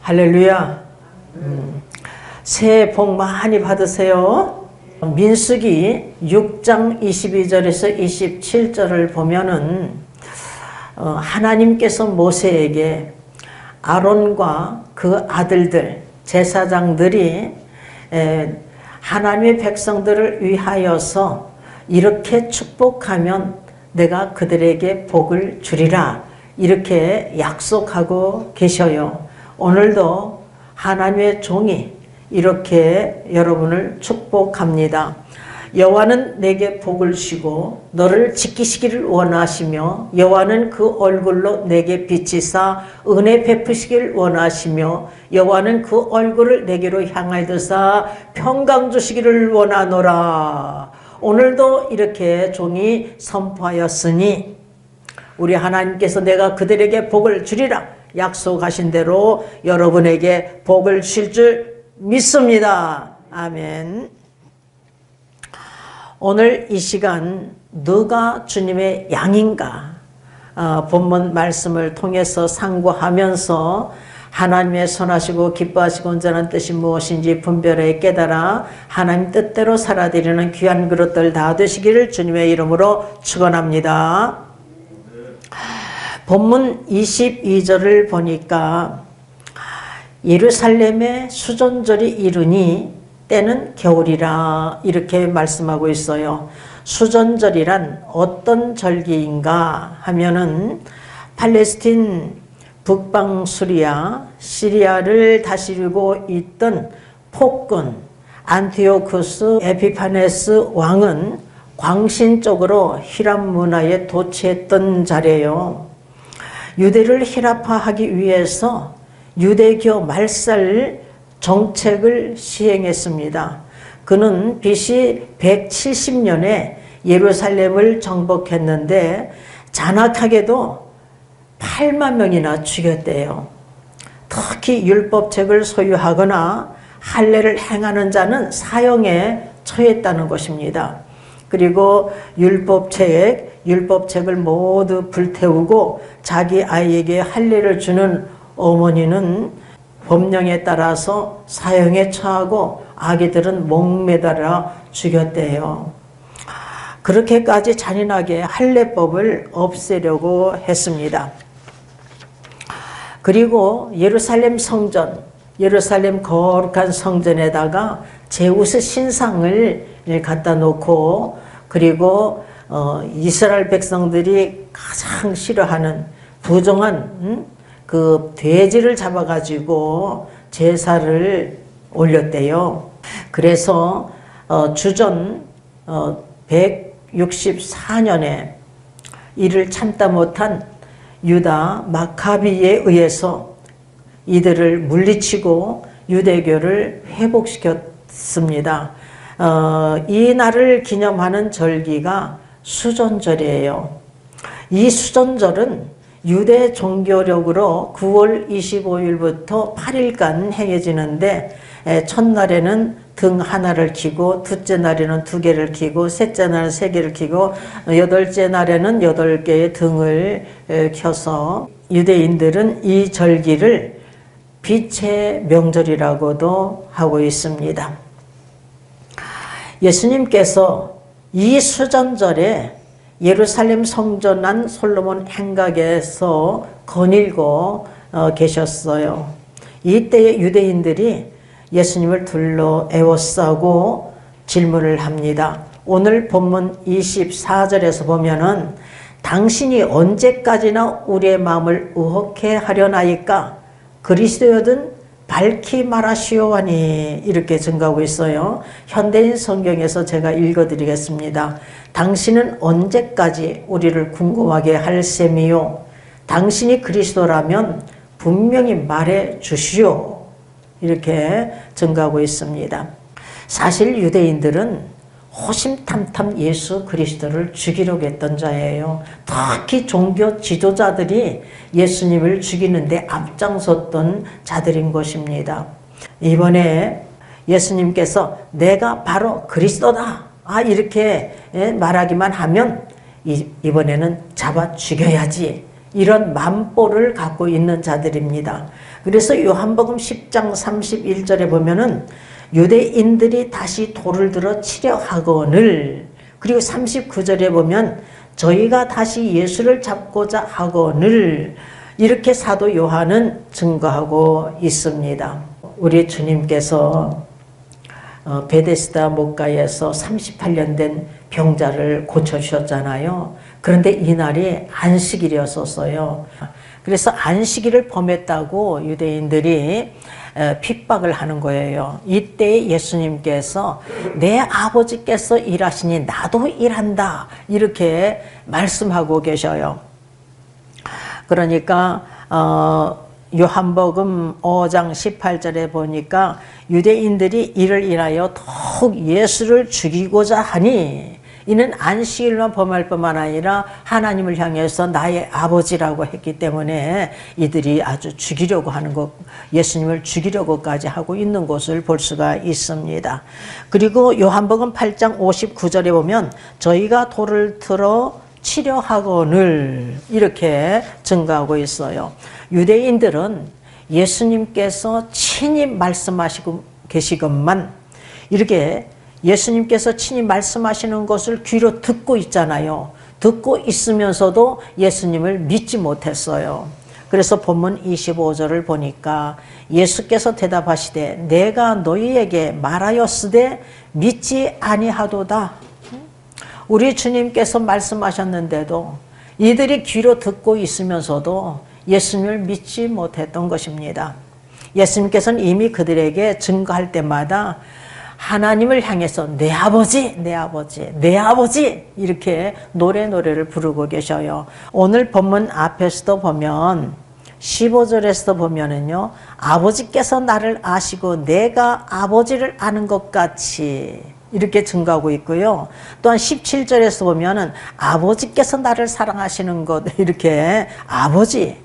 할렐루야. 새해 복 많이 받으세요. 민수기 6장 22절에서 27절을 보면은 하나님께서 모세에게 아론과 그 아들들 제사장들이 하나님의 백성들을 위하여서 이렇게 축복하면 내가 그들에게 복을 주리라 이렇게 약속하고 계셔요. 오늘도 하나님의 종이 이렇게 여러분을 축복합니다. 여호와는 내게 복을 주시고 너를 지키시기를 원하시며 여호와는 그 얼굴로 내게 비치사 은혜 베푸시기를 원하시며 여호와는 그 얼굴을 내게로 향하여 드사 평강 주시기를 원하노라. 오늘도 이렇게 종이 선포하였으니 우리 하나님께서 내가 그들에게 복을 주리라 약속하신 대로 여러분에게 복을 주실 줄 믿습니다. 아멘. 오늘 이 시간 누가 주님의 양인가 본문 말씀을 통해서 상고하면서 하나님의 선하시고 기뻐하시고 온전한 뜻이 무엇인지 분별하여 깨달아 하나님 뜻대로 살아드리는 귀한 그릇들 다 되시기를 주님의 이름으로 축원합니다. 본문 22절을 보니까 예루살렘의 수전절이 이르니 때는 겨울이라 이렇게 말씀하고 있어요. 수전절이란 어떤 절기인가 하면은 팔레스틴 북방 시리아를 다스리고 있던 폭군 안티오쿠스 에피파네스 왕은 광신 쪽으로 히람 문화에 도취했던 자리예요. 유대를 힐합화하기 위해서 유대교 말살 정책을 시행했습니다. 그는 BC 170년에 예루살렘을 정복했는데 잔악하게도 8만 명이나 죽였대요. 특히 율법책을 소유하거나 할례를 행하는 자는 사형에 처했다는 것입니다. 그리고 율법책을 모두 불태우고 자기 아이에게 할례를 주는 어머니는 법령에 따라서 사형에 처하고 아기들은 목매달아 죽였대요. 그렇게까지 잔인하게 할례법을 없애려고 했습니다. 그리고 예루살렘 거룩한 성전에다가 제우스 신상을 갖다 놓고 그리고 이스라엘 백성들이 가장 싫어하는 부정한 그 돼지를 잡아가지고 제사를 올렸대요. 그래서 주전 164년에 이를 참다 못한 유다 마카비에 의해서 이들을 물리치고 유대교를 회복시켰습니다. 이 날을 기념하는 절기가 수전절이에요. 이 수전절은 유대 종교력으로 9월 25일부터 8일간 행해지는데 첫날에는 등 하나를 기고 둘째 날에는 2개를 기고 셋째 날은 3개를 기고 여덟째 날에는 8개의 등을 켜서 유대인들은 이 절기를 빛의 명절이라고도 하고 있습니다. 예수님께서 이 수전절에 예루살렘 성전 안 솔로몬 행각에서 거닐고 계셨어요. 이때의 유대인들이 예수님을 둘러 에워싸고 질문을 합니다. 오늘 본문 24절에서 보면은 당신이 언제까지나 우리의 마음을 의혹해 하려나이까 그리스도여든 밝히 말하시오하니 이렇게 증가하고 있어요. 현대인 성경에서 제가 읽어드리겠습니다. 당신은 언제까지 우리를 궁금하게 할 셈이요? 당신이 그리스도라면 분명히 말해 주시오. 이렇게 증가하고 있습니다. 사실 유대인들은 호심탐탐 예수 그리스도를 죽이려고 했던 자예요. 특히 종교 지도자들이 예수님을 죽이는데 앞장섰던 자들인 것입니다. 이번에 예수님께서 내가 바로 그리스도다 이렇게 말하기만 하면 이번에는 잡아 죽여야지 이런 만보를 갖고 있는 자들입니다. 그래서 요한복음 10장 31절에 보면은 유대인들이 다시 돌을 들어 치려 하거늘, 그리고 39절에 보면 저희가 다시 예수를 잡고자 하거늘, 이렇게 사도 요한은 증거하고 있습니다. 우리 주님께서 베데스다 목가에서 38년 된 병자를 고쳐주셨잖아요. 그런데 이날이 안식일이었었어요. 그래서 안식일을 범했다고 유대인들이 핍박을 하는 거예요. 이때 예수님께서 내 아버지께서 일하시니 나도 일한다, 이렇게 말씀하고 계셔요. 그러니까 요한복음 5장 18절에 보니까 유대인들이 이를 인하여 더욱 예수를 죽이고자 하니 이는 안식일만 범할 뿐만 아니라 하나님을 향해서 나의 아버지라고 했기 때문에 이들이 아주 죽이려고 하는 것, 예수님을 죽이려고까지 하고 있는 것을 볼 수가 있습니다. 그리고 요한복음 8장 59절에 보면 저희가 돌을 들어 치려 하거늘, 이렇게 증가하고 있어요. 유대인들은 예수님께서 친히 말씀하시고 계시건만 이렇게 예수님께서 친히 말씀하시는 것을 귀로 듣고 있잖아요. 듣고 있으면서도 예수님을 믿지 못했어요. 그래서 본문 25절을 보니까 예수께서 대답하시되 내가 너희에게 말하였으되 믿지 아니하도다. 우리 주님께서 말씀하셨는데도 이들이 귀로 듣고 있으면서도 예수님을 믿지 못했던 것입니다. 예수님께서는 이미 그들에게 증거할 때마다 하나님을 향해서 내 아버지, 내 아버지, 내 아버지, 이렇게 노래를 부르고 계셔요. 오늘 본문 앞에서도 보면 15절에서도 보면은요, 아버지께서 나를 아시고 내가 아버지를 아는 것 같이, 이렇게 증거하고 있고요. 또한 17절에서 보면은 아버지께서 나를 사랑하시는 것, 이렇게 아버지,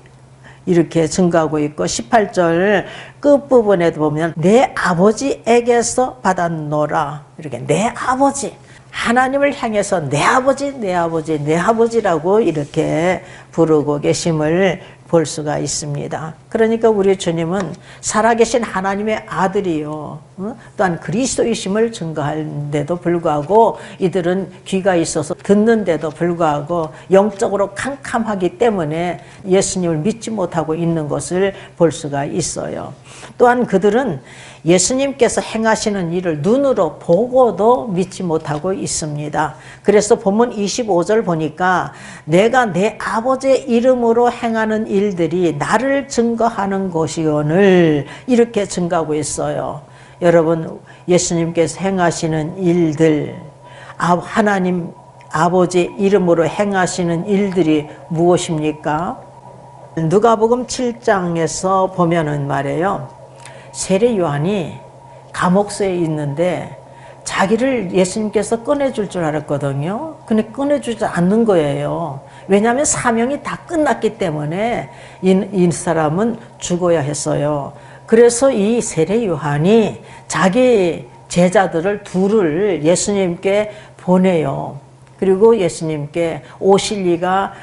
이렇게 증거하고 있고, 18절 끝부분에도 보면 내 아버지에게서 받았노라, 이렇게 내 아버지, 하나님을 향해서 내 아버지, 내 아버지, 내 아버지라고 이렇게 부르고 계심을 볼 수가 있습니다. 그러니까 우리 주님은 살아계신 하나님의 아들이요, 또한 그리스도이심을 증거하는데도 불구하고 이들은 귀가 있어서 듣는데도 불구하고 영적으로 캄캄하기 때문에 예수님을 믿지 못하고 있는 것을 볼 수가 있어요. 또한 그들은 예수님께서 행하시는 일을 눈으로 보고도 믿지 못하고 있습니다. 그래서 본문 25절 보니까 내가 내 아버지의 이름으로 행하는 일들이 나를 증거하는 것이오늘, 이렇게 증거하고 있어요. 여러분, 예수님께서 행하시는 일들, 하나님 아버지 이름으로 행하시는 일들이 무엇입니까? 누가복음 7장에서 보면은 말이에요, 세례 요한이 감옥소에 있는데 자기를 예수님께서 꺼내줄 줄 알았거든요. 근데 꺼내주지 않는 거예요. 왜냐하면 사명이 다 끝났기 때문에 이 사람은 죽어야 했어요. 그래서 이 세례 요한이 자기 제자들을 둘을 예수님께 보내요. 그리고 예수님께 오실 리가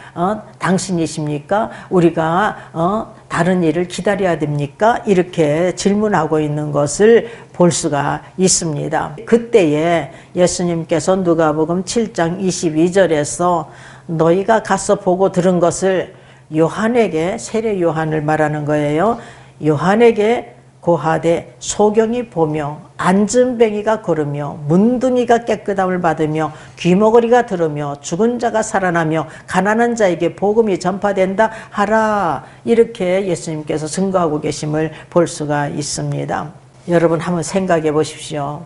당신이십니까? 우리가 다른 일을 기다려야 됩니까? 이렇게 질문하고 있는 것을 볼 수가 있습니다. 그때에 예수님께서 누가복음 7장 22절에서 너희가 가서 보고 들은 것을 요한에게, 세례 요한을 말하는 거예요, 요한에게 고하되 소경이 보며 안진뱅이가 걸으며 문둥이가 깨끗함을 받으며 귀머거리가 들으며 죽은 자가 살아나며 가난한 자에게 복음이 전파된다 하라, 이렇게 예수님께서 증거하고 계심을 볼 수가 있습니다. 여러분 한번 생각해 보십시오.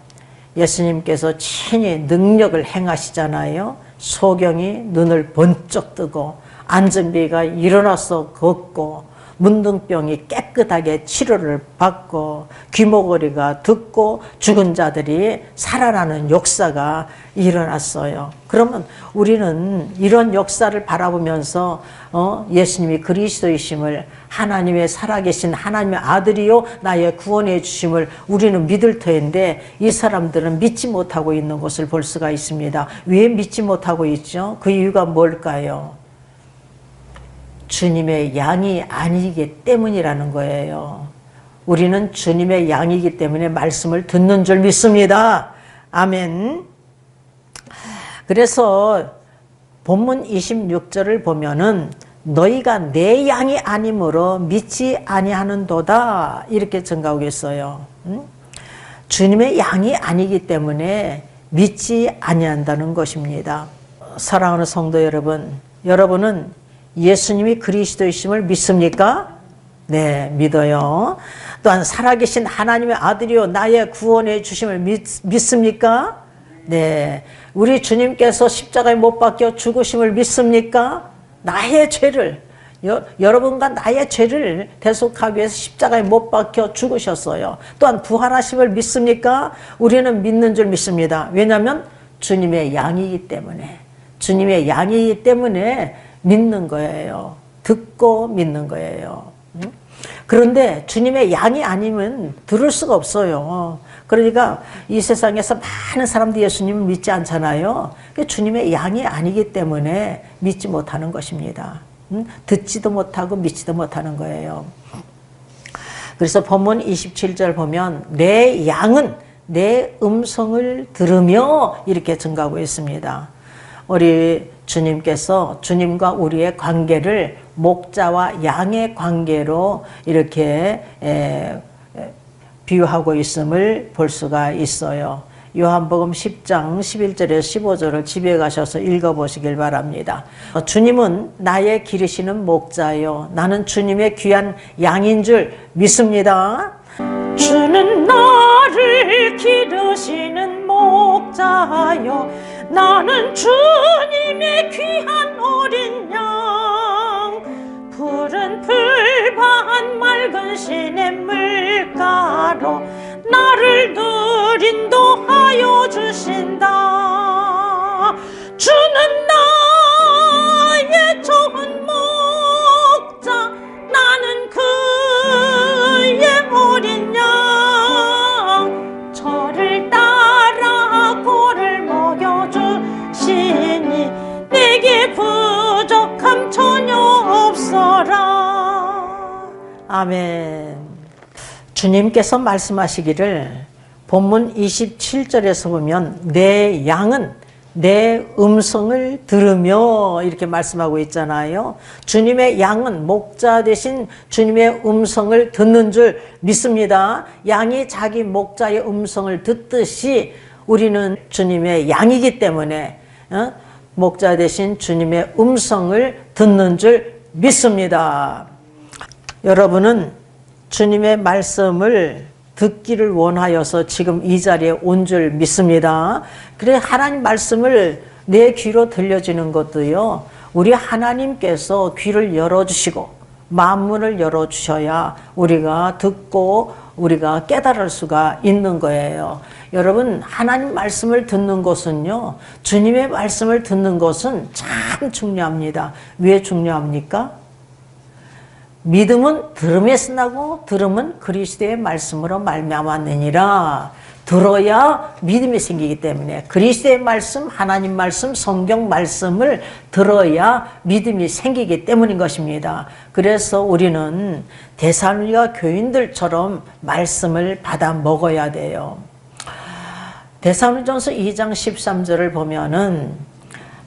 예수님께서 친히 능력을 행하시잖아요. 소경이 눈을 번쩍 뜨고 안진뱅이가 일어나서 걷고 문둥병이 깨끗하게 치료를 받고 귀머거리가 듣고 죽은 자들이 살아나는 역사가 일어났어요. 그러면 우리는 이런 역사를 바라보면서 예수님이 그리스도이심을, 하나님의 살아계신 하나님의 아들이요 나의 구원해 주심을 우리는 믿을 터인데 이 사람들은 믿지 못하고 있는 것을 볼 수가 있습니다. 왜 믿지 못하고 있죠? 그 이유가 뭘까요? 주님의 양이 아니기 때문이라는 거예요. 우리는 주님의 양이기 때문에 말씀을 듣는 줄 믿습니다. 아멘. 그래서 본문 26절을 보면은 너희가 내 양이 아니므로 믿지 아니하는도다 이렇게 증가하고 있어요. 주님의 양이 아니기 때문에 믿지 아니한다는 것입니다. 사랑하는 성도 여러분, 여러분은 예수님이 그리스도이심을 믿습니까? 네, 믿어요. 또한 살아계신 하나님의 아들이요 나의 구원해 주심을 믿습니까? 네, 우리 주님께서 십자가에 못 박혀 죽으심을 믿습니까? 나의 죄를, 여러분과 나의 죄를 대속하기 위해서 십자가에 못 박혀 죽으셨어요. 또한 부활하심을 믿습니까? 우리는 믿는 줄 믿습니다. 왜냐하면 주님의 양이기 때문에, 주님의 양이기 때문에 믿는 거예요. 듣고 믿는 거예요. 그런데 주님의 양이 아니면 들을 수가 없어요. 그러니까 이 세상에서 많은 사람들이 예수님을 믿지 않잖아요. 주님의 양이 아니기 때문에 믿지 못하는 것입니다. 듣지도 못하고 믿지도 못하는 거예요. 그래서 본문 27절 보면 내 양은 내 음성을 들으며 이렇게 증가하고 있습니다. 우리 주님께서 주님과 우리의 관계를 목자와 양의 관계로 이렇게 비유하고 있음을 볼 수가 있어요. 요한복음 10장 11절에서 15절을 집에 가셔서 읽어보시길 바랍니다. 주님은 나의 기르시는 목자요 나는 주님의 귀한 양인 줄 믿습니다. 주는 나를 기르시는 목자요 나는 주님의 귀한 어린 양 푸른 풀밭 맑은 시냇물가로 나를 늘 인도하여 주신다. 주는 나의 좋은 목자 나는 그의 어린 양 저를 따라 꼴을 먹여주시니 내게 부족함 전혀 없어라. 아멘. 주님께서 말씀하시기를 본문 27절에서 보면 내 양은 내 음성을 들으며 이렇게 말씀하고 있잖아요. 주님의 양은 목자 대신 주님의 음성을 듣는 줄 믿습니다. 양이 자기 목자의 음성을 듣듯이 우리는 주님의 양이기 때문에 목자 대신 주님의 음성을 듣는 줄 믿습니다. 여러분은 주님의 말씀을 듣기를 원하여서 지금 이 자리에 온 줄 믿습니다. 그래 하나님 말씀을 내 귀로 들려주는 것도요. 우리 하나님께서 귀를 열어주시고 만문을 열어주셔야 우리가 듣고 우리가 깨달을 수가 있는 거예요. 여러분 하나님 말씀을 듣는 것은요. 주님의 말씀을 듣는 것은 참 중요합니다. 왜 중요합니까? 믿음은 들음에서 나고 들음은 그리스도의 말씀으로 말미암았느니라. 들어야 믿음이 생기기 때문에 그리스도의 말씀, 하나님 말씀, 성경 말씀을 들어야 믿음이 생기기 때문인 것입니다. 그래서 우리는 데살로니가 교인들처럼 말씀을 받아 먹어야 돼요. 데살로니가전서 2장 13절을 보면은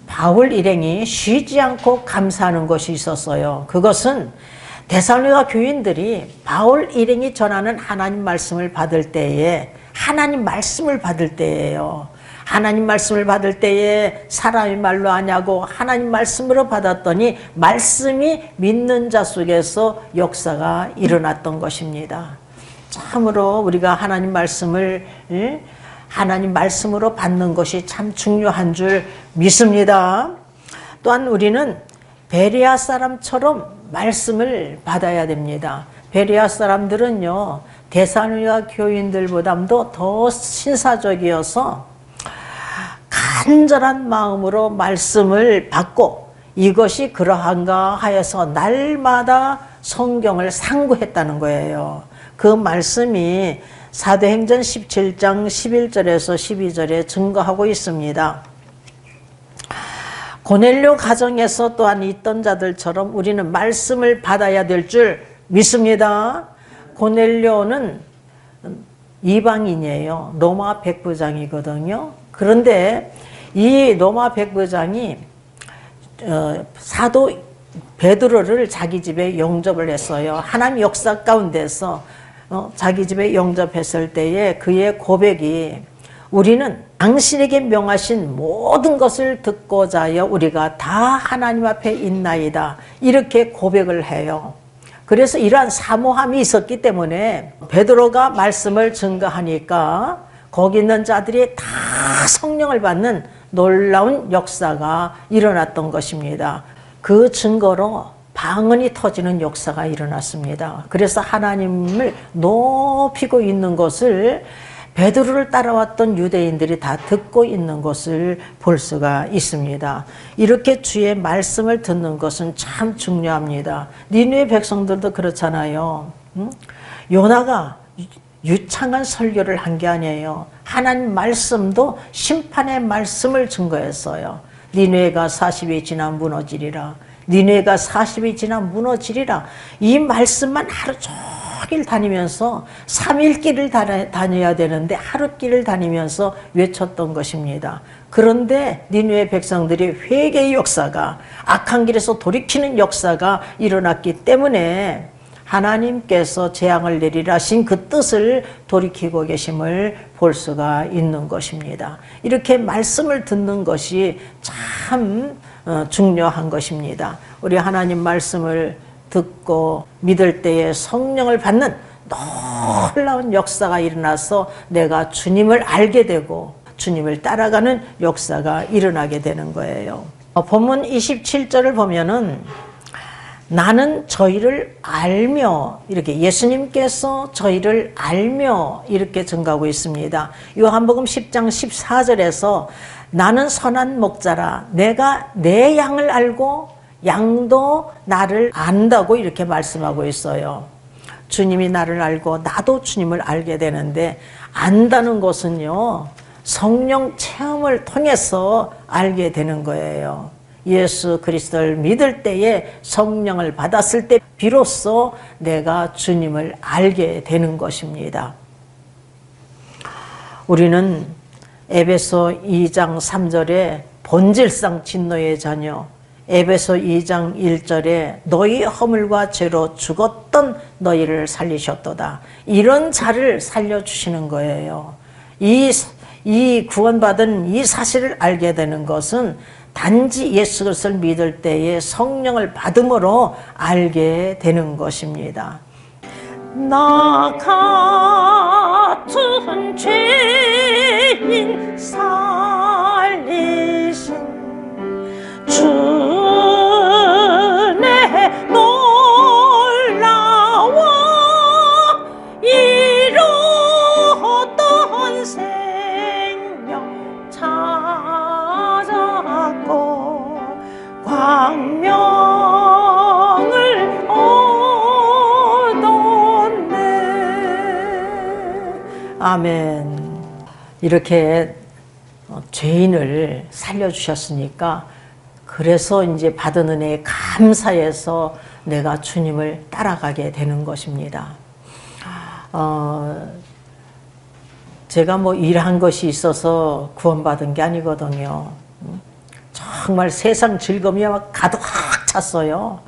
바울 일행이 쉬지 않고 감사하는 것이 있었어요. 그것은 데살로니가 교인들이 바울 일행이 전하는 하나님 말씀을 받을 때에 하나님 말씀을 받을 때예요. 하나님 말씀을 받을 때에 사람의 말로 하냐고 하나님 말씀으로 받았더니 말씀이 믿는 자 속에서 역사가 일어났던 것입니다. 참으로 우리가 하나님 말씀을 하나님 말씀으로 받는 것이 참 중요한 줄 믿습니다. 또한 우리는 베레아 사람처럼 말씀을 받아야 됩니다. 베레아 사람들은요, 데살로니가 교인들보다도 더 신사적이어서 간절한 마음으로 말씀을 받고 이것이 그러한가 하여서 날마다 성경을 상고했다는 거예요. 그 말씀이 사도행전 17장 11절에서 12절에 증거하고 있습니다. 고넬료 가정에서 또한 있던 자들처럼 우리는 말씀을 받아야 될 줄 믿습니다. 고넬료는 이방인이에요. 로마 백부장이거든요. 그런데 이 로마 백부장이 사도 베드로를 자기 집에 영접을 했어요. 하나님 역사 가운데서 자기 집에 영접했을 때에 그의 고백이 우리는 당신에게 명하신 모든 것을 듣고자 하여 우리가 다 하나님 앞에 있나이다. 이렇게 고백을 해요. 그래서 이러한 사모함이 있었기 때문에 베드로가 말씀을 증거하니까 거기 있는 자들이 다 성령을 받는 놀라운 역사가 일어났던 것입니다. 그 증거로 방언이 터지는 역사가 일어났습니다. 그래서 하나님을 높이고 있는 것을 베드로를 따라왔던 유대인들이 다 듣고 있는 것을 볼 수가 있습니다. 이렇게 주의 말씀을 듣는 것은 참 중요합니다. 니느웨 백성들도 그렇잖아요. 요나가 유창한 설교를 한 게 아니에요. 하나님 말씀도 심판의 말씀을 증거했어요. 니느웨가 40이 지나 무너지리라. 니느웨가 40이 지나 무너지리라. 이 말씀만 하루 종일 다니면서 3일 길을 다녀야 되는데 하루 길을 다니면서 외쳤던 것입니다. 그런데 니느웨 백성들이 회개의 역사가, 악한 길에서 돌이키는 역사가 일어났기 때문에 하나님께서 재앙을 내리라 하신 그 뜻을 돌이키고 계심을 볼 수가 있는 것입니다. 이렇게 말씀을 듣는 것이 참 중요한 것입니다. 우리 하나님 말씀을 듣고 믿을 때에 성령을 받는 놀라운 역사가 일어나서 내가 주님을 알게 되고 주님을 따라가는 역사가 일어나게 되는 거예요. 본문 27절을 보면은 나는 저희를 알며, 이렇게 예수님께서 저희를 알며 이렇게 증가하고 있습니다. 요한복음 10장 14절에서 나는 선한 목자라 내가 내 양을 알고 양도 나를 안다고 이렇게 말씀하고 있어요. 주님이 나를 알고 나도 주님을 알게 되는데, 안다는 것은요 성령 체험을 통해서 알게 되는 거예요. 예수 그리스도를 믿을 때에 성령을 받았을 때 비로소 내가 주님을 알게 되는 것입니다. 우리는 에베소 2장 3절에 본질상 진노의 자녀, 에베소 2장 1절에 너희 허물과 죄로 죽었던 너희를 살리셨도다. 이런 자를 살려주시는 거예요. 이 구원받은 이 사실을 알게 되는 것은 단지 예수 그리스도를 믿을 때에 성령을 받음으로 알게 되는 것입니다. 나 같은 죄인 살리신 주의 놀라워 이루었던 생명 찾았고 광명을 얻었네. 아멘. 이렇게 죄인을 살려주셨으니까 그래서 이제 받은 은혜에 감사해서 내가 주님을 따라가게 되는 것입니다. 제가 뭐 일한 것이 있어서 구원받은 게 아니거든요. 정말 세상 즐거움이 막 가득 찼어요.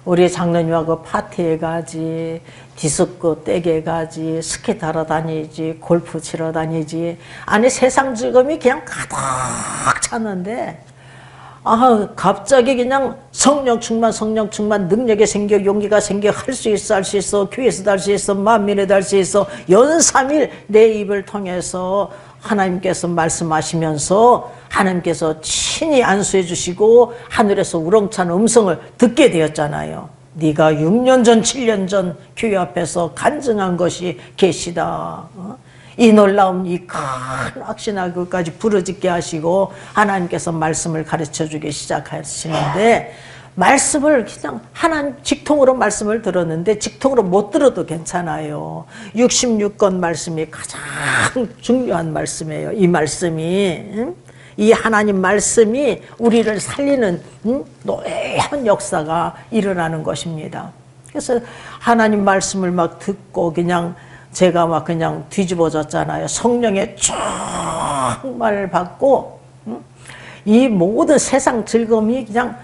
우리 장로님하고 파티에 가지, 디스코 떼게 가지, 스키 타러 다니지, 골프 치러 다니지. 안에 세상 즐거움이 그냥 가득 찼는데 갑자기 그냥 성령 충만 능력이 생겨, 용기가 생겨, 할 수 있어, 교회에서도 할 수 있어, 만민에도 할 수 있어. 연삼일 내 입을 통해서 하나님께서 말씀하시면서 하나님께서 친히 안수해 주시고 하늘에서 우렁찬 음성을 듣게 되었잖아요. 네가 6년 전, 7년 전 교회 앞에서 간증한 것이 계시다. 이 놀라운 이 큰 확신하고까지 부르짖게 하시고 하나님께서 말씀을 가르쳐 주기 시작하시는데, 말씀을 그냥 하나님 직통으로 말씀을 들었는데 직통으로 못 들어도 괜찮아요. 66권 말씀이 가장 중요한 말씀이에요. 이 말씀이 이 하나님 말씀이 우리를 살리는 노래한 역사가 일어나는 것입니다. 그래서 하나님 말씀을 막 듣고 그냥 제가 막 그냥 뒤집어졌잖아요. 성령의 충만을 받고 이 모든 세상 즐거움이 그냥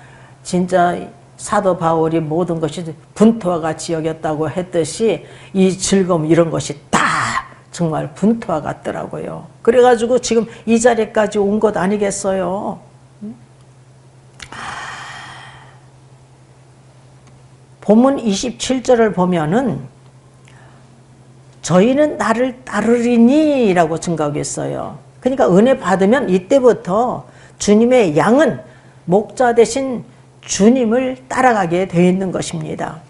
진짜 사도 바울이 모든 것이 분토와 같이 여겼다고 했듯이 이 즐거움 이런 것이 다 정말 분토와 같더라고요. 그래가지고 지금 이 자리까지 온 것 아니겠어요? 본문 27절을 보면은 저희는 나를 따르리니 라고 증가하고 있어요. 그러니까 은혜 받으면 이때부터 주님의 양은 목자 대신 주님을 따라가게 되어 있는 것입니다.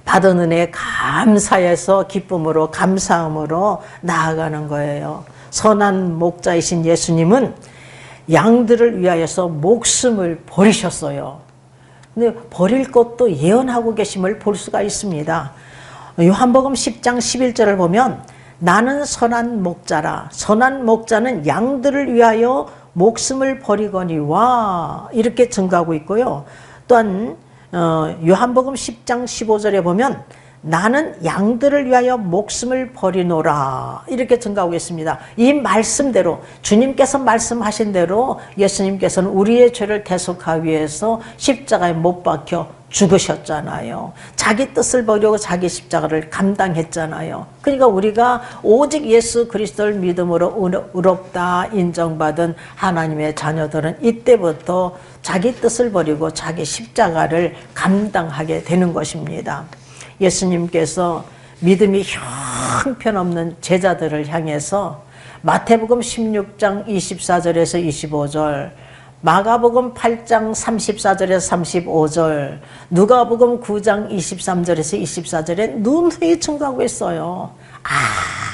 받은 은혜에 감사해서 기쁨으로 감사함으로 나아가는 거예요. 선한 목자이신 예수님은 양들을 위하여서 목숨을 버리셨어요. 근데 버릴 것도 예언하고 계심을 볼 수가 있습니다. 요한복음 10장 11절을 보면 나는 선한 목자라. 선한 목자는 양들을 위하여 목숨을 버리거니와 이렇게 증가하고 있고요. 또한 요한복음 10장 15절에 보면 나는 양들을 위하여 목숨을 버리노라 이렇게 증가하고 있습니다. 이 말씀대로 주님께서 말씀하신 대로 예수님께서는 우리의 죄를 대속하기 위해서 십자가에 못 박혀 죽으셨잖아요. 자기 뜻을 버리고 자기 십자가를 감당했잖아요. 그러니까 우리가 오직 예수 그리스도를 믿음으로 의롭다 인정받은 하나님의 자녀들은 이때부터 자기 뜻을 버리고 자기 십자가를 감당하게 되는 것입니다. 예수님께서 믿음이 형편없는 제자들을 향해서 마태복음 16장 24절에서 25절, 마가복음 8장 34절에서 35절, 누가복음 9장 23절에서 24절에 누누이 증거하고 있어요.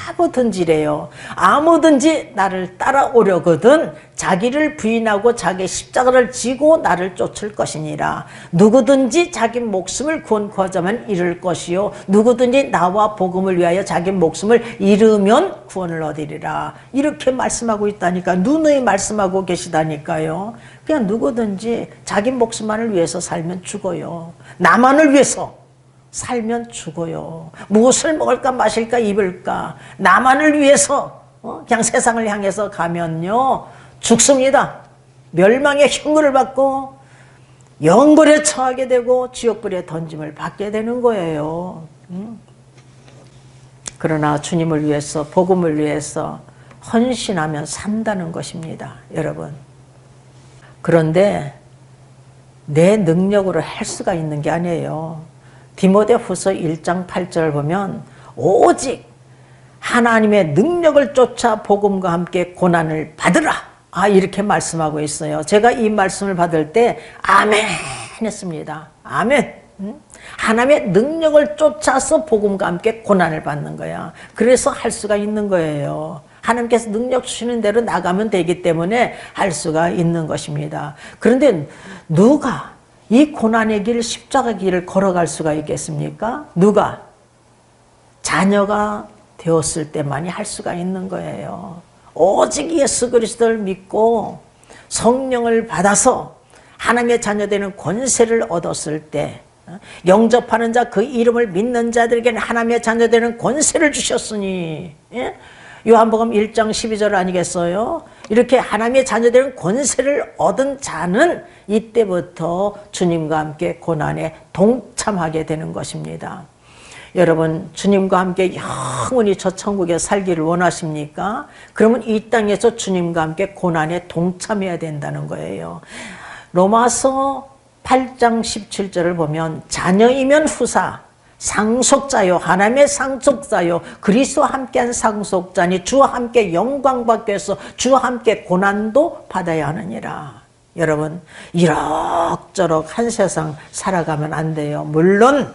아무든지래요. 아무든지 나를 따라오려거든 자기를 부인하고 자기 십자가를 지고 나를 쫓을 것이니라. 누구든지 자기 목숨을 구원하자면 잃을 것이요 누구든지 나와 복음을 위하여 자기 목숨을 잃으면 구원을 얻으리라. 이렇게 말씀하고 있다니까. 누누이 말씀하고 계시다니까요. 그냥 누구든지 자기 목숨만을 위해서 살면 죽어요. 나만을 위해서 살면 죽어요. 무엇을 먹을까 마실까 입을까 나만을 위해서 그냥 세상을 향해서 가면요 죽습니다. 멸망의 형벌을 받고 영벌에 처하게 되고 지옥불에 던짐을 받게 되는 거예요. 그러나 주님을 위해서 복음을 위해서 헌신하면 산다는 것입니다. 여러분. 그런데 내 능력으로 할 수가 있는 게 아니에요. 디모데후서 1장 8절을 보면 오직 하나님의 능력을 쫓아 복음과 함께 고난을 받으라. 이렇게 말씀하고 있어요. 제가 이 말씀을 받을 때 아멘 했습니다. 아멘. 하나님의 능력을 쫓아서 복음과 함께 고난을 받는 거야. 그래서 할 수가 있는 거예요. 하나님께서 능력 주시는 대로 나가면 되기 때문에 할 수가 있는 것입니다. 그런데 누가 이 고난의 길, 십자가 길을 걸어갈 수가 있겠습니까? 누가? 자녀가 되었을 때만이 할 수가 있는 거예요. 오직 예수 그리스도를 믿고 성령을 받아서 하나님의 자녀 되는 권세를 얻었을 때 영접하는 자 그 이름을 믿는 자들에게는 하나님의 자녀 되는 권세를 주셨으니 요한복음 1장 12절 아니겠어요? 이렇게 하나님의 자녀들은 권세를 얻은 자는 이때부터 주님과 함께 고난에 동참하게 되는 것입니다. 여러분 주님과 함께 영원히 저 천국에 살기를 원하십니까? 그러면 이 땅에서 주님과 함께 고난에 동참해야 된다는 거예요. 로마서 8장 17절을 보면 자녀이면 후사 상속자요 하나님의 상속자요 그리스도와 함께한 상속자니 주와 함께 영광 받기 위해서 주와 함께 고난도 받아야 하느니라. 여러분 이럭저럭 한 세상 살아가면 안 돼요. 물론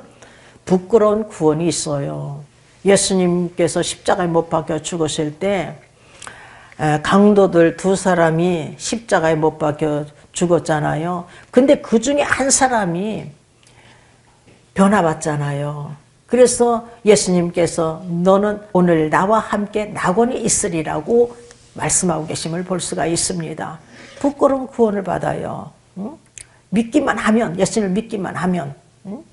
부끄러운 구원이 있어요. 예수님께서 십자가에 못 박혀 죽으실 때 강도들 두 사람이 십자가에 못 박혀 죽었잖아요. 근데 그 중에 한 사람이 변화받잖아요. 그래서 예수님께서 너는 오늘 나와 함께 낙원에 있으리라고 말씀하고 계심을 볼 수가 있습니다. 부끄러움 구원을 받아요. 응? 믿기만 하면, 예수님을 믿기만 하면. 응?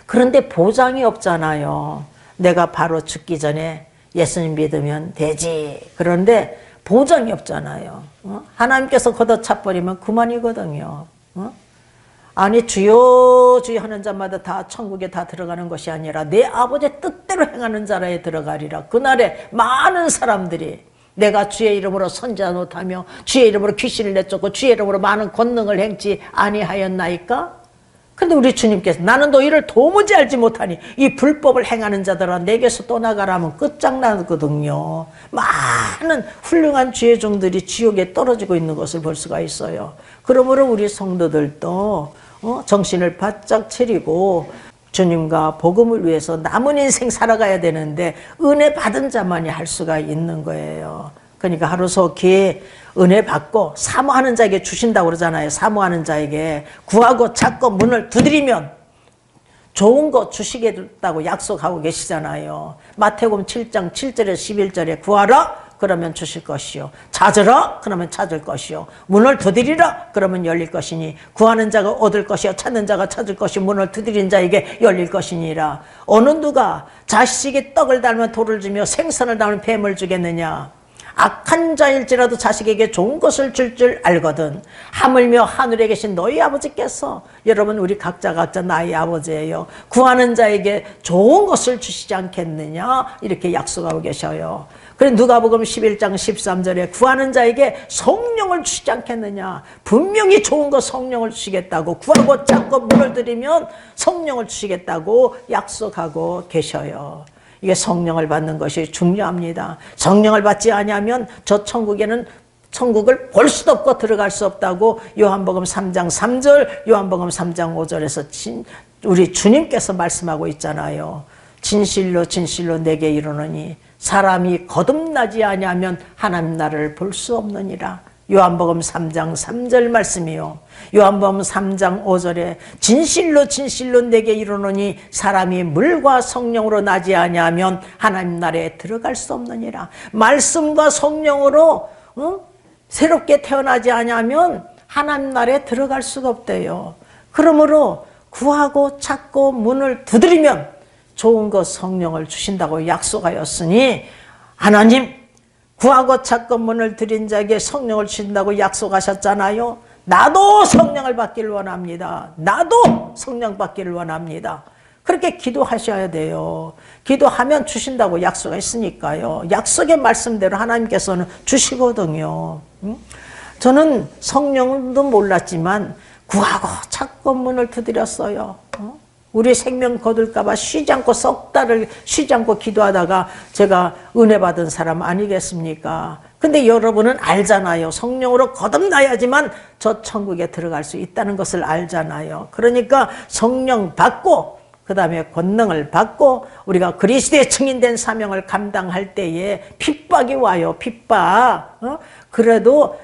그런데 보장이 없잖아요. 내가 바로 죽기 전에 예수님 믿으면 되지. 그런데 보장이 없잖아요. 하나님께서 걷어차버리면 그만이거든요. 아니 주여 주여 하는 자마다 다 천국에 다 들어가는 것이 아니라 내 아버지의 뜻대로 행하는 자라에 들어가리라. 그날에 많은 사람들이 내가 주의 이름으로 선지자 노릇하며 주의 이름으로 귀신을 내쫓고 주의 이름으로 많은 권능을 행치 아니하였나이까? 근데 우리 주님께서 나는 너희를 도무지 알지 못하니 이 불법을 행하는 자들아 내게서 떠나가라면 끝장나거든요. 많은 훌륭한 주의 종들이 지옥에 떨어지고 있는 것을 볼 수가 있어요. 그러므로 우리 성도들도 정신을 바짝 차리고 주님과 복음을 위해서 남은 인생 살아가야 되는데 은혜 받은 자만이 할 수가 있는 거예요. 그러니까 하루속히 은혜 받고 사모하는 자에게 주신다고 그러잖아요. 사모하는 자에게 구하고 찾고 문을 두드리면 좋은 거 주시겠다고 약속하고 계시잖아요. 마태복음 7장 7절에 11절에 구하라 그러면 주실 것이요 찾으라 그러면 찾을 것이요 문을 두드리라 그러면 열릴 것이니 구하는 자가 얻을 것이요 찾는 자가 찾을 것이요 문을 두드린 자에게 열릴 것이니라. 어느 누가 자식이 떡을 닮은 돌을 주며 생선을 닮은 뱀을 주겠느냐. 악한 자일지라도 자식에게 좋은 것을 줄 알거든. 하물며 하늘에 계신 너희 아버지께서, 여러분 우리 각자 나의 아버지예요. 구하는 자에게 좋은 것을 주시지 않겠느냐 이렇게 약속하고 계셔요. 그래 누가복음 11장 13절에 구하는 자에게 성령을 주시지 않겠느냐. 분명히 좋은 거 성령을 주시겠다고, 구하고 찾고 문을 들이면 성령을 주시겠다고 약속하고 계셔요. 이게 성령을 받는 것이 중요합니다. 성령을 받지 아니하면 저 천국을 볼 수도 없고 들어갈 수 없다고 요한복음 3장 3절, 요한복음 3장 5절에서 우리 주님께서 말씀하고 있잖아요. 진실로 진실로 내게 이르노니 사람이 거듭나지 아니하면 하나님 나라를 볼 수 없느니라. 요한복음 3장 3절 말씀이요. 요한복음 3장 5절에 진실로 진실로 내게 이르노니 사람이 물과 성령으로 나지 아니하면 하나님 나라에 들어갈 수 없느니라. 말씀과 성령으로 새롭게 태어나지 아니하면 하나님 나라에 들어갈 수가 없대요. 그러므로 구하고 찾고 문을 두드리면 좋은 것 성령을 주신다고 약속하였으니 하나님 구하고 찾고 문을 들인 자에게 성령을 주신다고 약속하셨잖아요. 나도 성령을 받기를 원합니다. 나도 성령 받기를 원합니다. 그렇게 기도하셔야 돼요. 기도하면 주신다고 약속했으니까요. 약속의 말씀대로 하나님께서는 주시거든요. 저는 성령도 몰랐지만 구하고 찾고 문을 두드렸어요. 우리 생명 거둘까 봐 쉬지 않고 석 달을 쉬지 않고 기도하다가 제가 은혜 받은 사람 아니겠습니까? 근데 여러분은 알잖아요. 성령으로 거듭나야지만 저 천국에 들어갈 수 있다는 것을 알잖아요. 그러니까 성령 받고 그 다음에 권능을 받고 우리가 그리스도의 증인된 사명을 감당할 때에 핍박이 와요. 핍박. 그래도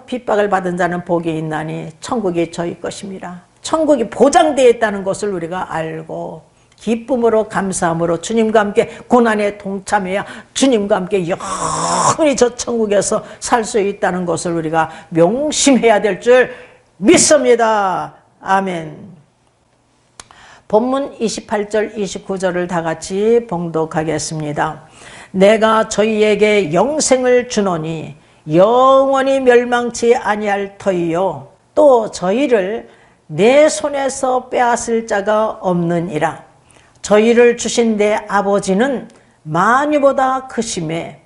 핍박을 받은 자는 복이 있나니 천국이 저희 것입니다. 천국이 보장되어 있다는 것을 우리가 알고 기쁨으로 감사함으로 주님과 함께 고난에 동참해야 주님과 함께 영원히 저 천국에서 살 수 있다는 것을 우리가 명심해야 될 줄 믿습니다. 아멘. 본문 28절 29절을 다 같이 봉독하겠습니다. 내가 저희에게 영생을 주노니 영원히 멸망치 아니할 터이요 또 저희를 내 손에서 빼앗을 자가 없느니라. 저희를 주신 내 아버지는 만유보다 크심에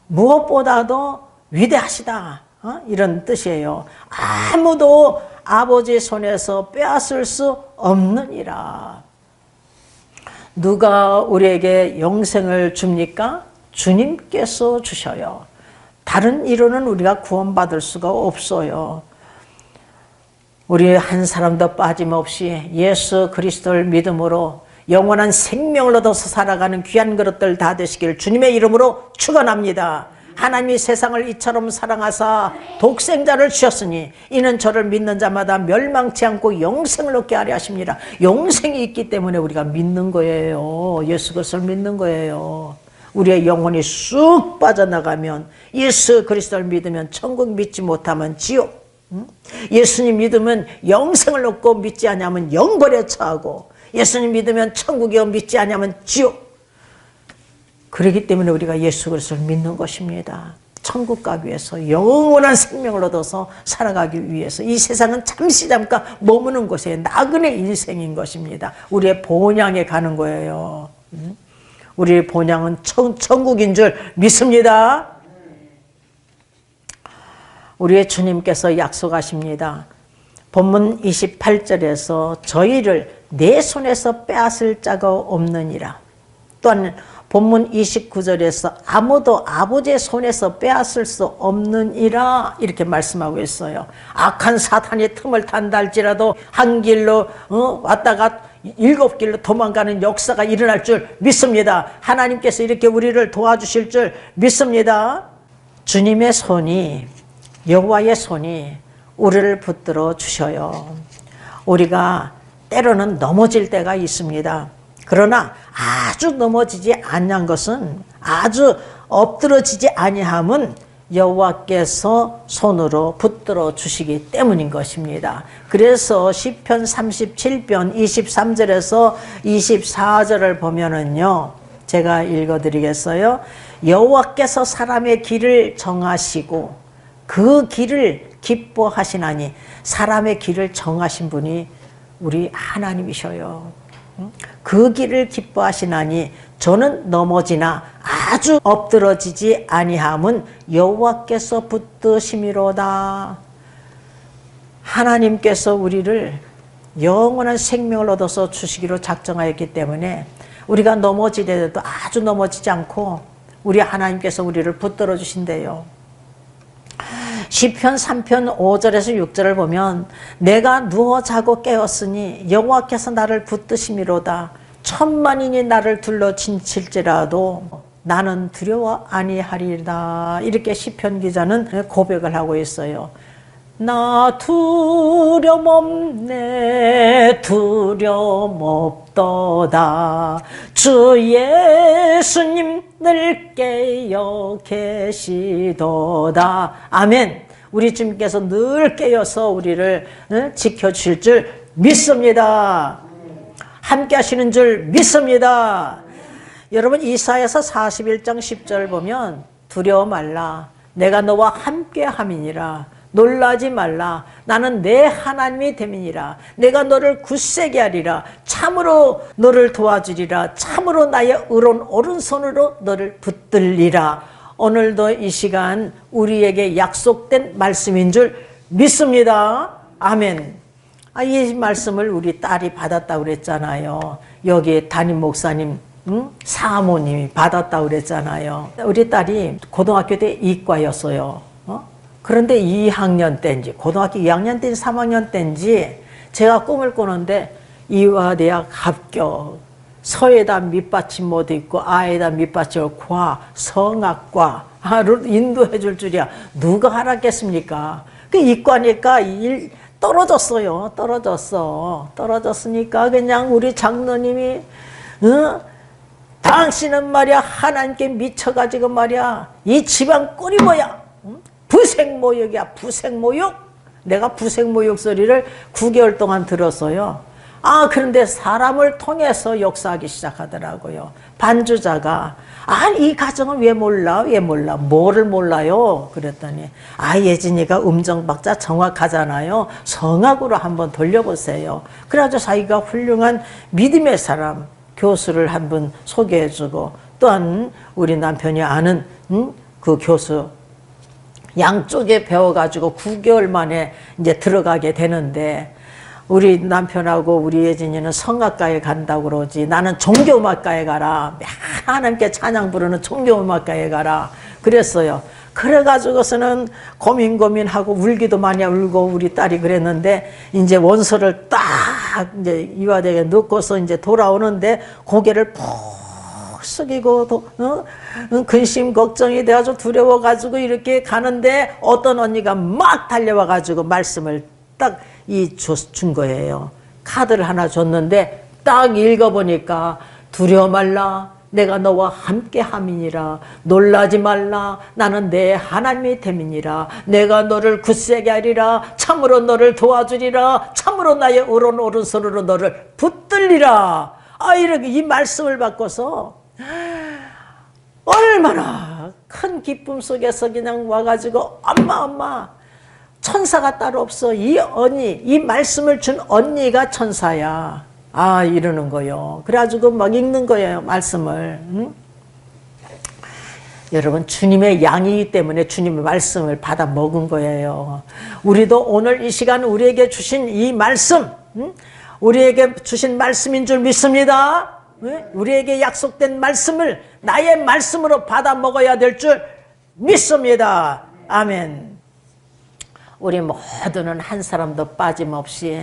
무엇보다도 위대하시다. 이런 뜻이에요. 아무도 아버지 손에서 빼앗을 수 없느니라. 누가 우리에게 영생을 줍니까? 주님께서 주셔요. 다른 이로는 우리가 구원받을 수가 없어요. 우리 한 사람도 빠짐없이 예수 그리스도를 믿음으로 영원한 생명을 얻어서 살아가는 귀한 그릇들 다 되시길 주님의 이름으로 축원합니다. 하나님이 세상을 이처럼 사랑하사 독생자를 주셨으니 이는 저를 믿는 자마다 멸망치 않고 영생을 얻게 하려 하십니다. 영생이 있기 때문에 우리가 믿는 거예요. 예수 그리스도를 믿는 거예요. 우리의 영혼이 쑥 빠져나가면, 예수 그리스도를 믿으면 천국, 믿지 못하면 지옥, 예수님 믿으면 영생을 얻고 믿지 않으면 영벌에 처하고, 예수님 믿으면 천국이요 믿지 않으면 지옥. 그렇기 때문에 우리가 예수 그리스도를 믿는 것입니다. 천국 가기 위해서, 영원한 생명을 얻어서 살아가기 위해서. 이 세상은 잠시 잠깐 머무는 곳에 나그네 인생인 것입니다. 우리의 본향에 가는 거예요. 우리의 본향은 천국인 줄 믿습니다. 우리의 주님께서 약속하십니다. 본문 28절에서 저희를 내 손에서 빼앗을 자가 없느니라. 또한 본문 29절에서 아무도 아버지의 손에서 빼앗을 수 없느니라 이렇게 말씀하고 있어요. 악한 사탄이 틈을 탄다 할지라도 한 길로 왔다가 7길로 도망가는 역사가 일어날 줄 믿습니다. 하나님께서 이렇게 우리를 도와주실 줄 믿습니다. 주님의 손이, 여호와의 손이 우리를 붙들어 주셔요. 우리가 때로는 넘어질 때가 있습니다. 그러나 아주 넘어지지 아니한 것은, 아주 엎드러지지 아니함은 여호와께서 손으로 붙들어 주시기 때문인 것입니다. 그래서 시편 37편 23절에서 24절을 보면은요, 제가 읽어드리겠어요. 여호와께서 사람의 길을 정하시고 그 길을 기뻐하시나니, 사람의 길을 정하신 분이 우리 하나님이셔요. 그 길을 기뻐하시나니 저는 넘어지나 아주 엎드러지지 아니함은 여호와께서 붙드심이로다. 하나님께서 우리를 영원한 생명을 얻어서 주시기로 작정하였기 때문에 우리가 넘어지더라도 아주 넘어지지 않고 우리 하나님께서 우리를 붙들어 주신대요. 시편 3편 5절에서 6절을 보면 내가 누워 자고 깨었으니 여호와께서 나를 붙드심이로다. 천만인이 나를 둘러 친칠지라도 나는 두려워 아니하리라. 이렇게 시편 기자는 고백을 하고 있어요. 나 두려움 없네, 두려움 없도다. 주 예수님 늘 깨어 계시도다. 아멘. 우리 주님께서 늘 깨어서 우리를 지켜주실 줄 믿습니다. 함께 하시는 줄 믿습니다. 여러분, 이사야서 41장 10절 보면 두려워 말라, 내가 너와 함께 함이니라. 놀라지 말라, 나는 내 하나님이 됨이니라. 내가 너를 굳세게 하리라. 참으로 너를 도와주리라. 참으로 나의 의로운 오른손으로 너를 붙들리라. 오늘도 이 시간 우리에게 약속된 말씀인 줄 믿습니다. 아멘. 이 말씀을 우리 딸이 받았다고 그랬잖아요. 여기 담임 목사님 사모님이 받았다고 그랬잖아요. 우리 딸이 고등학교 때 이과였어요. 그런데 2학년 때인지, 고등학교 2학년 때인지 3학년 때인지 제가 꿈을 꾸는데 이화대학 합격, 서에다 밑받침 못 있고 아에다 밑받침을 과, 성악과를 인도해 줄 줄이야. 누가 알았겠습니까? 그 이과니까 떨어졌어요. 떨어졌으니까 그냥 우리 장로님이 당신은 말이야 하나님께 미쳐가지고 말이야 이 집안 꼴이 뭐야? 부생모욕이야, 부생모욕. 내가 부생모욕 소리를 9개월 동안 들었어요. 그런데 사람을 통해서 역사하기 시작하더라고요. 반주자가 이 가정은 왜 몰라? 뭐를 몰라요? 그랬더니 예진이가 음정박자 정확하잖아요. 성악으로 한번 돌려보세요. 그래가지고 자기가 훌륭한 믿음의 사람 교수를 한 분 소개해주고, 또한 우리 남편이 아는 그 교수 양쪽에 배워가지고 9개월 만에 이제 들어가게 되는데, 우리 남편하고 우리 예진이는 성악가에 간다고 그러지, 나는 종교음악가에 가라. 하나님께 찬양 부르는 종교음악가에 가라. 그랬어요. 그래가지고서는 고민하고 울기도 많이 울고 우리 딸이 그랬는데, 이제 원서를 딱 이제 이화대에 넣고서 이제 돌아오는데 고개를 푹 숙이고 근심 걱정이 돼가지고 두려워가지고 이렇게 가는데 어떤 언니가 막 달려와가지고 말씀을 딱 준 거예요. 카드를 하나 줬는데 딱 읽어보니까 두려워 말라, 내가 너와 함께 함이니라. 놀라지 말라. 나는 내 하나님이 됨이니라. 내가 너를 굳세게 하리라. 참으로 너를 도와주리라. 참으로 나의 오른손으로 너를 붙들리라. 이렇게 이 말씀을 받고서 얼마나 큰 기쁨 속에서 그냥 와가지고 엄마 천사가 따로 없어. 이 언니, 이 말씀을 준 언니가 천사야. 이러는 거요. 그래가지고 막 읽는 거예요, 말씀을. 여러분, 주님의 양이기 때문에 주님의 말씀을 받아 먹은 거예요. 우리도 오늘 이 시간 우리에게 주신 이 말씀, 우리에게 주신 말씀인 줄 믿습니다. 우리에게 약속된 말씀을 나의 말씀으로 받아 먹어야 될 줄 믿습니다. 아멘. 우리 모두는 한 사람도 빠짐없이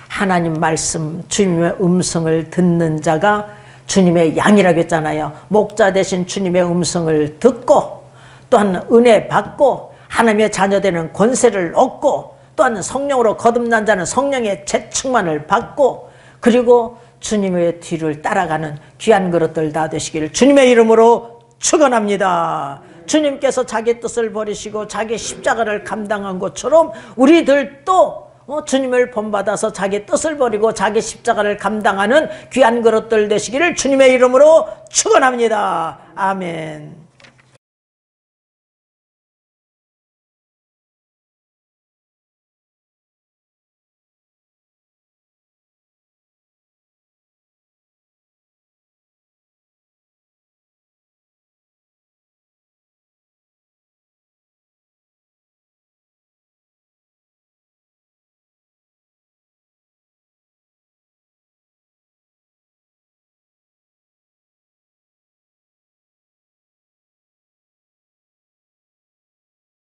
하나님 말씀, 주님의 음성을 듣는 자가 주님의 양이라고 했잖아요. 목자 대신 주님의 음성을 듣고 또한 은혜 받고 하나님의 자녀되는 권세를 얻고 또한 성령으로 거듭난 자는 성령의 재충만을 받고 그리고 주님의 뒤를 따라가는 귀한 그릇들 다 되시기를 주님의 이름으로 축원합니다. 주님께서 자기 뜻을 버리시고 자기 십자가를 감당한 것처럼 우리들도 주님을 본받아서 자기 뜻을 버리고 자기 십자가를 감당하는 귀한 그릇들 되시기를 주님의 이름으로 축원합니다. 아멘.